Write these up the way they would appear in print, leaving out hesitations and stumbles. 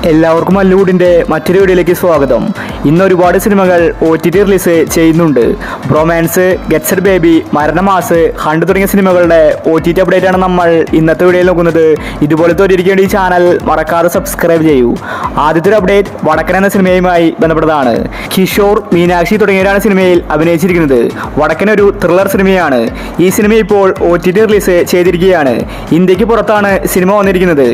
എല്ലാവർക്കും മല്ലുകൂടിൻ്റെ മറ്റൊരു വീഡിയോയിലേക്ക് സ്വാഗതം. ഇന്ന് ഒരുപാട് സിനിമകൾ OTT റിലീസ് ചെയ്യുന്നുണ്ട്. Bromance, get set baby, Maranamass, hunt തുടങ്ങിയ സിനിമകളുടെ OTT അപ്ഡേറ്റ് ആണ് നമ്മൾ ഇന്നത്തെ വീഡിയോയിൽ നോക്കുന്നത്. ഇതുപോലത്തെ ഒരു ഈ ചാനൽ മറക്കാതെ സബ്സ്ക്രൈബ് ചെയ്യൂ. ആദ്യത്തെ ഒരു അപ്ഡേറ്റ് വടക്കൻ എന്ന സിനിമയുമായി ബന്ധപ്പെട്ടതാണ്. കിഷോർ, മീനാക്ഷി തുടങ്ങിയവരാണ് സിനിമയിൽ അഭിനയിച്ചിരിക്കുന്നത്. വടക്കൻ ഒരു ത്രില്ലർ സിനിമയാണ്. ഈ സിനിമ ഇപ്പോൾ OTT റിലീസ് ചെയ്തിരിക്കുകയാണ്. ഇന്ത്യക്ക് പുറത്താണ് സിനിമ വന്നിരിക്കുന്നത്.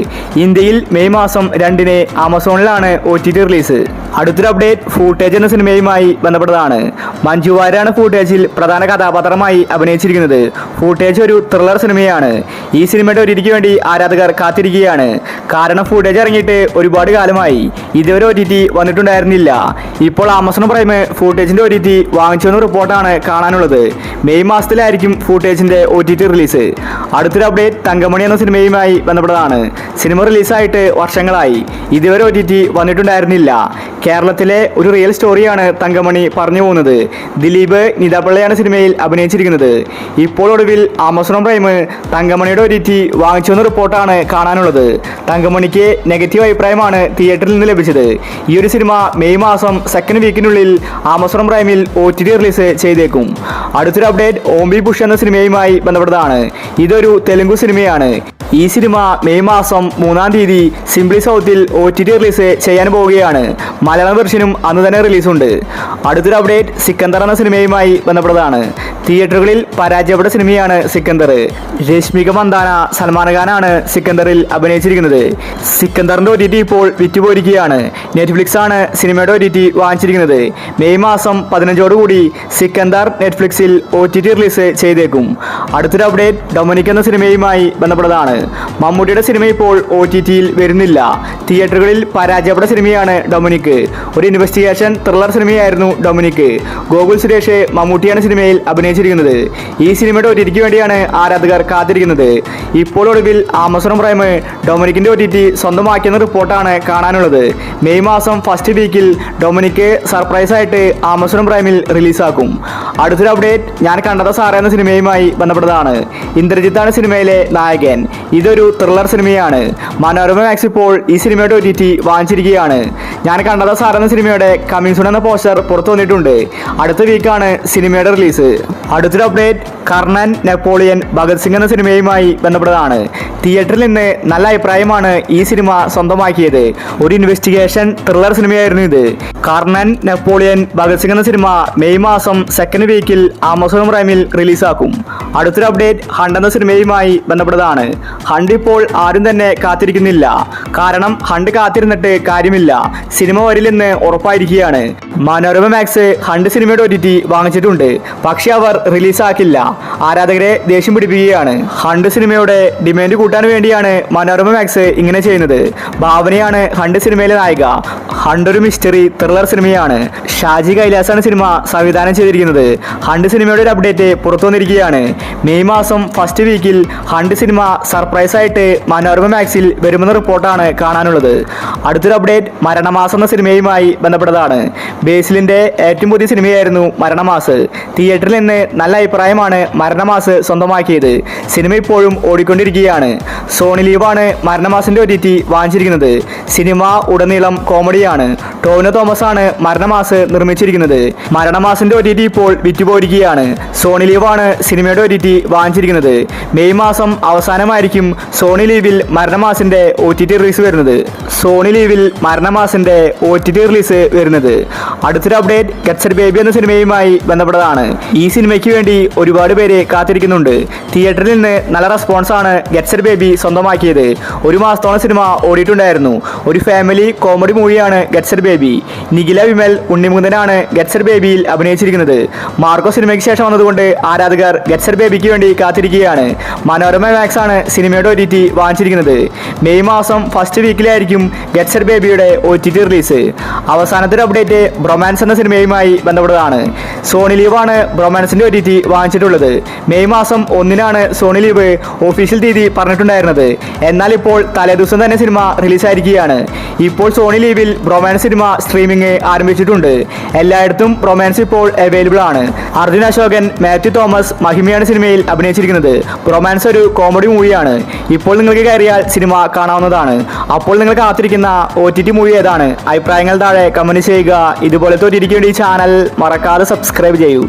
ഇന്ത്യയിൽ മെയ് മാസം 2-ന് ആമസോണിലാണ് OTT റിലീസ്. അടുത്തൊരു അപ്ഡേറ്റ് ഫൂട്ടേജ് എന്ന സിനിമയുമായി ബന്ധപ്പെട്ടതാണ്. മഞ്ജു വാര്യരാണ് ഫൂട്ടേജിൽ പ്രധാന കഥാപാത്രമായി അഭിനയിച്ചിരിക്കുന്നത്. ഫൂട്ടേജ് ഒരു ത്രില്ലർ സിനിമയാണ്. ഈ സിനിമയുടെ OTTക്ക് വേണ്ടി ആരാധകർ കാത്തിരിക്കുകയാണ്. കാരണം ഫൂട്ടേജ് ഇറങ്ങിയിട്ട് ഒരുപാട് കാലമായി, ഇതുവരെ OTT വന്നിട്ടുണ്ടായിരുന്നില്ല. ഇപ്പോൾ ആമസോൺ പ്രൈം ഫൂട്ടേജിന്റെ OTT വാങ്ങിച്ചെന്ന റിപ്പോർട്ടാണ് കാണാനുള്ളത്. മെയ് മാസത്തിലായിരിക്കും ഫൂട്ടേജിന്റെ OTT റിലീസ്. അടുത്തൊരു അപ്ഡേറ്റ് തങ്കമണി എന്ന സിനിമയുമായി ബന്ധപ്പെട്ടതാണ്. സിനിമ റിലീസായിട്ട് വർഷങ്ങളായി, ഇതുവരെ OTT വന്നിട്ടുണ്ടായിരുന്നില്ല. കേരളത്തിലെ ഒരു റിയൽ സ്റ്റോറിയാണ് തങ്കമണി പറഞ്ഞു പോകുന്നത്. ദിലീപ്, നിതാപിള്ളയാണ് സിനിമയിൽ അഭിനയിച്ചിരിക്കുന്നത്. ഇപ്പോൾ ഒടുവിൽ ആമസോൺ പ്രൈം തങ്കമണിയുടെ OTT വാങ്ങിച്ചെന്ന റിപ്പോർട്ടാണ് കാണാനുള്ളത്. തങ്കമണിക്ക് നെഗറ്റീവ് അഭിപ്രായമാണ് തിയേറ്ററിൽ നിന്ന് ലഭിച്ചത്. ഈ ഒരു സിനിമ മെയ് മാസം സെക്കൻഡ് വീക്കിനുള്ളിൽ ആമസോൺ പ്രൈമിൽ OTT റിലീസ് ചെയ്തേക്കും. അടുത്തൊരു അപ്ഡേറ്റ് ഓംബി പുഷ് എന്ന സിനിമയുമായി ബന്ധപ്പെട്ടതാണ്. ഇതൊരു തെലുങ്ക് സിനിമയാണ്. ഈ സിനിമ മെയ് മാസം 3-ാം തീയതി സിംപ്ലി സൗത്തിൽ OTT റിലീസ് ചെയ്യാൻ പോവുകയാണ്. മലയാളം വെർഷനും അന്ന് തന്നെ റിലീസുണ്ട്. അടുത്തൊരു അപ്ഡേറ്റ് സിക്കന്ദർ എന്ന സിനിമയുമായി ബന്ധപ്പെട്ടതാണ്. തിയേറ്ററുകളിൽ പരാജയപ്പെട്ട സിനിമയാണ് സിക്കന്ദർ. രശ്മിക മന്ദാന, സൽമാൻ ഖാനാണ് സിക്കന്ദറിൽ അഭിനയിച്ചിരിക്കുന്നത്. സിക്കന്ദറിന്റെ OTT ഇപ്പോൾ വിറ്റുപോയിരിക്കുകയാണ്. നെറ്റ്ഫ്ലിക്സ് ആണ് സിനിമയുടെ OTT വാങ്ങിച്ചിരിക്കുന്നത്. മെയ് മാസം 15-ഓടുകൂടി സിക്കന്ദർ നെറ്റ്ഫ്ലിക്സിൽ OTT റിലീസ് ചെയ്തേക്കും. അടുത്തൊരു അപ്ഡേറ്റ് ഡൊമിനിക് എന്ന സിനിമയുമായി ബന്ധപ്പെട്ടതാണ്. മമ്മൂട്ടിയുടെ സിനിമ ഇപ്പോൾ OTTയിൽ വരുന്നില്ല. തിയേറ്ററുകളിൽ പരാജയപ്പെട്ട സിനിമയാണ് ഡൊമിനിക്. ഒരു ഇൻവെസ്റ്റിഗേഷൻ ത്രില്ലർ സിനിമയായിരുന്നു ഡൊമിനിക്. ഗോകുൽ സുരേഷ്, മമ്മൂട്ടിയാണ് സിനിമയിൽ അഭിനയിച്ചിരിക്കുന്നത്. ഈ സിനിമയുടെ OTTക്ക് വേണ്ടിയാണ് ആരാധകർ കാത്തിരിക്കുന്നത്. ഇപ്പോൾ ഒടുവിൽ ആമസോൺ പ്രൈം ഡൊമിനിക്കിന്റെ OTT സ്വന്തമാക്കിയെന്ന റിപ്പോർട്ടാണ് കാണാനുള്ളത്. മെയ് മാസം ഫസ്റ്റ് വീക്കിൽ ഡൊമിനിക് സർപ്രൈസ് ആയിട്ട് ആമസോൺ പ്രൈമിൽ റിലീസാക്കും. അടുത്തൊരു അപ്ഡേറ്റ് ഞാൻ കണ്ടത സാറേ എന്ന സിനിമയുമായി ബന്ധപ്പെട്ടതാണ്. ഇന്ദ്രജിത്താണ് സിനിമയിലെ നായകൻ. ഇതൊരു ത്രില്ലർ സിനിമയാണ്. മനോരമ മാക്സ് ഇപ്പോൾ ഈ സിനിമയുടെ OTT വാങ്ങിച്ചിരിക്കുകയാണ്. ഞാൻ കണ്ടത സാർ എന്ന സിനിമയുടെ കമ്മിങ് സൂൺ എന്ന പോസ്റ്റർ പുറത്തു വന്നിട്ടുണ്ട്. അടുത്ത വീക്കാണ് സിനിമയുടെ റിലീസ്. അടുത്തൊരു അപ്ഡേറ്റ് കർണൻ, നെപ്പോളിയൻ, ഭഗത് സിംഗ് എന്ന സിനിമയുമായി ബന്ധപ്പെട്ടതാണ്. തിയേറ്ററിൽ നിന്ന് നല്ല അഭിപ്രായമാണ് ഈ സിനിമ സ്വന്തമാക്കിയത്. ഒരു ഇൻവെസ്റ്റിഗേഷൻ ത്രില്ലർ സിനിമയായിരുന്നു ഇത്. കർണൻ, നെപ്പോളിയൻ, ഭഗത് സിംഗ് എന്ന സിനിമ മെയ് മാസം സെക്കൻഡ് വീക്കിൽ ആമസോൺ പ്രൈമിൽ റിലീസാക്കും. അടുത്തൊരു അപ്ഡേറ്റ് ഹണ്ട് എന്ന സിനിമയുമായി ബന്ധപ്പെട്ടതാണ്. ഹണ്ട് ഇപ്പോൾ ആരും തന്നെ കാത്തിരിക്കുന്നില്ല. കാരണം ഹണ്ട് കാത്തിരുന്നിട്ട് കാര്യമില്ല, സിനിമ വരില്ലെന്ന് ഉറപ്പായിരിക്കുകയാണ്. മനോരമ മാക്സ് ഹണ്ട് സിനിമയുടെ OTT വാങ്ങിച്ചിട്ടുണ്ട്. പക്ഷെ അവർ റിലീസാക്കില്ല. ആരാധകരെ ദേഷ്യം പിടിപ്പിക്കുകയാണ്. ഹണ്ട് സിനിമയുടെ ഡിമാൻഡ് കൂട്ടാൻ വേണ്ടിയാണ് മനോരമ മാക്സ് ഇങ്ങനെ ചെയ്യുന്നത്. ഭാവനയാണ് ഹണ്ട് സിനിമയിലെ നായിക. ഹണ്ട് ഒരു മിസ്റ്ററി ത്രില്ലർ സിനിമയാണ്. ഷാജി കൈലാസാണ് സിനിമ സംവിധാനം ചെയ്തിരിക്കുന്നത്. ഹണ്ട് സിനിമയുടെ ഒരു അപ്ഡേറ്റ് പുറത്തു വന്നിരിക്കുകയാണ്. മെയ് മാസം ഫസ്റ്റ് വീക്കിൽ ഹണ്ട് സിനിമ സർപ്രൈസ് ആയിട്ട് മനോരമ മാക്സിൽ വരുമെന്ന റിപ്പോർട്ടാണ് കാണാനുള്ളത്. അടുത്തൊരു അപ്ഡേറ്റ് മരണമാസം എന്ന സിനിമയുമായി ബന്ധപ്പെട്ടതാണ്. ബേസിലിന്റെ ഏറ്റവും പുതിയ സിനിമയായിരുന്നു മരണമാസ്. തിയേറ്ററിൽ നിന്ന് നല്ല അഭിപ്രായമാണ് മരണമാസ് സ്വന്തമാക്കിയത്. സിനിമ ഇപ്പോഴും ഓടിക്കൊണ്ടിരിക്കുകയാണ്. സോണി ലീവാണ് മരണമാസിന്റെ OTT വാങ്ങിച്ചിരിക്കുന്നത്. സിനിമ ഉടനീളം കോമഡിയാണ്. ടോവിനോ തോമസ് ആണ് മരണമാസ് നിർമ്മിച്ചിരിക്കുന്നത്. മരണമാസിന്റെ OTT ഇപ്പോൾ വിറ്റുപോയിരിക്കുകയാണ്. സോണി ലീവാണ് സിനിമയുടെ OTT വാങ്ങിച്ചിരിക്കുന്നത്. മെയ് മാസം അവസാനമായിരിക്കും സോണി ലീവിൽ മരണമാസിന്റെ OTT റിലീസ് വരുന്നത്. സോണി ലീവിൽ മരണമാസിന്റെ OTT റിലീസ് വരുന്നത്. അടുത്തൊരു അപ്ഡേറ്റ് ഗെറ്റ് സെറ്റ് ബേബി എന്ന സിനിമയുമായി ബന്ധപ്പെട്ടതാണ്. ഈ സിനിമയ്ക്ക് വേണ്ടി ഒരുപാട് പേര് കാത്തിരിക്കുന്നുണ്ട്. തിയേറ്ററിൽ നിന്ന് നല്ല റെസ്പോൺസാണ് ഗെറ്റ് സെറ്റ് ബേബി സ്വന്തമാക്കിയത്. ഒരു മാസത്തോളം സിനിമ ഓടിയിട്ടുണ്ടായിരുന്നു. ഒരു ഫാമിലി കോമഡി മൂവിയാണ് get set baby. Nikhila Vimal, ഉണ്ണിമുകുന്ദനാണ് ഗെറ്റ് സെറ്റ് ബേബിയിൽ അഭിനയിച്ചിരിക്കുന്നത്. മാർക്കോ സിനിമയ്ക്ക് ശേഷം വന്നതുകൊണ്ട് ആരാധകർ ഗെറ്റ് സെറ്റ് ബേബിക്ക് വേണ്ടി കാത്തിരിക്കുകയാണ്. മനോരമ മാക്സ് ആണ് സിനിമയുടെ OTT വാങ്ങിച്ചിരിക്കുന്നത്. മെയ് മാസം ഫസ്റ്റ് വീക്കിലായിരിക്കും ഗെറ്റ് സെറ്റ് ബേബിയുടെ OTT റിലീസ്. അവസാനത്തെ അപ്ഡേറ്റ് ബ്രൊമാൻസ് എന്ന സിനിമയുമായി ബന്ധപ്പെട്ടതാണ്. സോണി ലീവാണ് ബ്രൊമാൻസിന്റെ OTT വാങ്ങിച്ചിട്ടുള്ളത്. മെയ് മാസം 1-നാണ് സോണി ലീവ് ഒഫീഷ്യൽ തീയതി പറഞ്ഞിട്ടുണ്ടായിരുന്നത്. എന്നാൽ ഇപ്പോൾ തലേദിവസം തന്നെ സിനിമ റിലീസായിരിക്കുകയാണ്. ഇപ്പോൾ സോണി ലീവിൽ ബ്രൊമാൻസ് സിനിമ സ്ട്രീമിംഗ് ആരംഭിച്ചിട്ടുണ്ട്. എല്ലായിടത്തും ബ്രൊമാൻസ് ഇപ്പോൾ അവൈലബിൾ ആണ്. അർജുൻ അശോകൻ, മാത്യു തോമസ്, മഹിമയാണ് സിനിമയിൽ അഭിനയിച്ചിരിക്കുന്നത്. ബ്രൊമാൻസ് ഒരു കോമഡി മൂവിയാണ്. ഇപ്പോൾ നിങ്ങൾക്ക് കയറിയാൽ സിനിമ കാണാവുന്നതാണ്. അപ്പോൾ നിങ്ങൾ കാത്തിരിക്കുന്ന OTT മൂവി ഏതാണ്? അഭിപ്രായങ്ങൾ താഴെ കമന്റ് ചെയ്യുക. ഇതുപോലത്തെ OTTക്ക് വേണ്ടി ചാനൽ മറക്കാതെ സബ്സ്ക്രൈബ് ചെയ്യൂ.